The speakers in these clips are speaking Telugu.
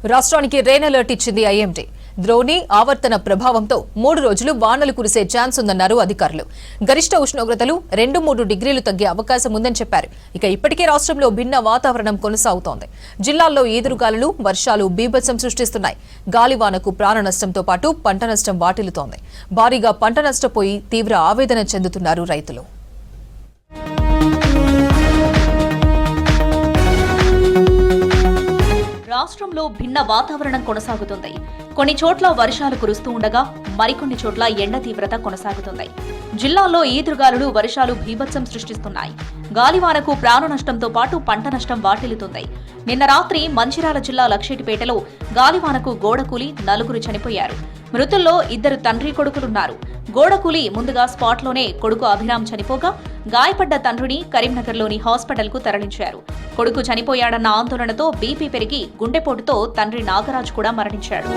రాష్ట్రానికి రెయిన్ అలర్ట్ ఇచ్చింది ఐఎండీ. ద్రోణి ఆవర్తన ప్రభావంతో 3 రోజులు వానలు కురిసే ఛాన్స్ ఉందన్నారు అధికారులు. గరిష్ట ఉష్ణోగ్రతలు 2-3 డిగ్రీలు తగ్గే అవకాశం ఉందని చెప్పారు. ఇక ఇప్పటికే రాష్ట్రంలో భిన్న వాతావరణం కొనసాగుతోంది. జిల్లాల్లో ఈదురుగాలులు, వర్షాలు బీభత్సం సృష్టిస్తున్నాయి. గాలివానకు ప్రాణ నష్టంతో పాటు పంట నష్టం వాటిల్లుతోంది. భారీగా పంట నష్టపోయి తీవ్ర ఆవేదన చెందుతున్నారు రైతులు. రాష్ట్రంలో భిన్న వాతావరణం కొనసాగుతుంది. కొన్ని చోట్ల వర్షాలు కురుస్తూ ఉండగా మరికొన్ని చోట్ల ఎండ తీవ్రత కొనసాగుతుంది. జిల్లాల్లో ఈదురుగాలులు, వర్షాలు బీభత్సం సృష్టిస్తున్నాయి. గాలివానకు ప్రాణ నష్టంతో పాటు పంట నష్టం వాటిల్లుతుంది. నిన్న రాత్రి మంచిర్యాల జిల్లా లక్షెట్టిపేటలో గాలివానకు గోడకూలి 4 చనిపోయారు. మృతుల్లో 2 తండ్రి కొడుకులున్నారు. గోడకూలి ముందుగా స్పాట్లోనే కొడుకు అభిరామ్ చనిపోగా గాయపడ్డ తండ్రిని కరీంనగర్లోని హాస్పిటల్కు తరలించారు. కొడుకు చనిపోయాడన్న ఆందోళనతో బీపీ పెరిగి గుండెపోటుతో తండ్రి నాగరాజు కూడా మరణించాడు.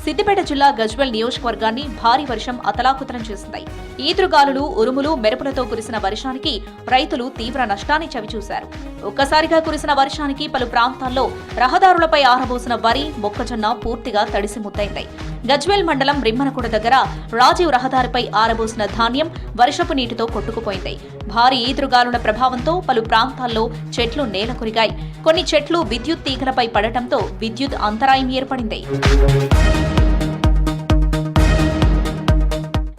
సిద్దిపేట జిల్లా గజ్వేల్ నియోజకవర్గాన్ని భారీ వర్షం అతలాకుతలం చేసింది. ఈదురుగాలులు, ఉరుములు, మెరుపులతో కురిసిన వర్షానికి రైతులు తీవ్ర నష్టాన్ని చవిచూశారు. ఒక్కసారిగా కురిసిన వర్షానికి పలు ప్రాంతాల్లో రహదారులపై ఆరబోసిన వరి, మొక్కజొన్న పూర్తిగా తడిసి ముద్దైంది. గజ్వేల్ మండలం రిమ్మనకొండ దగ్గర రాజీవ్ రహదారిపై ఆరబోసిన ధాన్యం వర్షపు నీటితో కొట్టుకుపోయింది. భారీ ఈదురుగాలుల ప్రభావంతో పలు ప్రాంతాల్లో చెట్లు నేలకొరిగాయి. కొన్ని చెట్లు విద్యుత్ తీగలపై పడటంతో విద్యుత్ అంతరాయం ఏర్పడింది.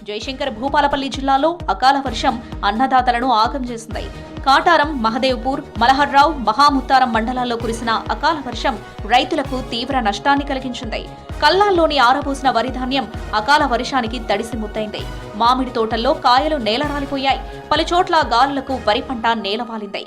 జయశంకర్ భూపాలపల్లి జిల్లాలో అకాల వర్షం అన్నదాతలను ఆగం చేసింది. కాటారం, మహదేవ్పూర్, మలహర్రావు, మహాముత్తారం మండలాల్లో కురిసిన అకాల వర్షం రైతులకు తీవ్ర నష్టాన్ని కలిగించింది. కల్లాల్లోని ఆరబోసిన వరి ధాన్యం అకాల వర్షానికి తడిసి ముద్దైంది. మామిడి తోటల్లో కాయలు నేలరాలిపోయాయి. పలుచోట్ల గాలులకు వరి పంట నేలవాలింది.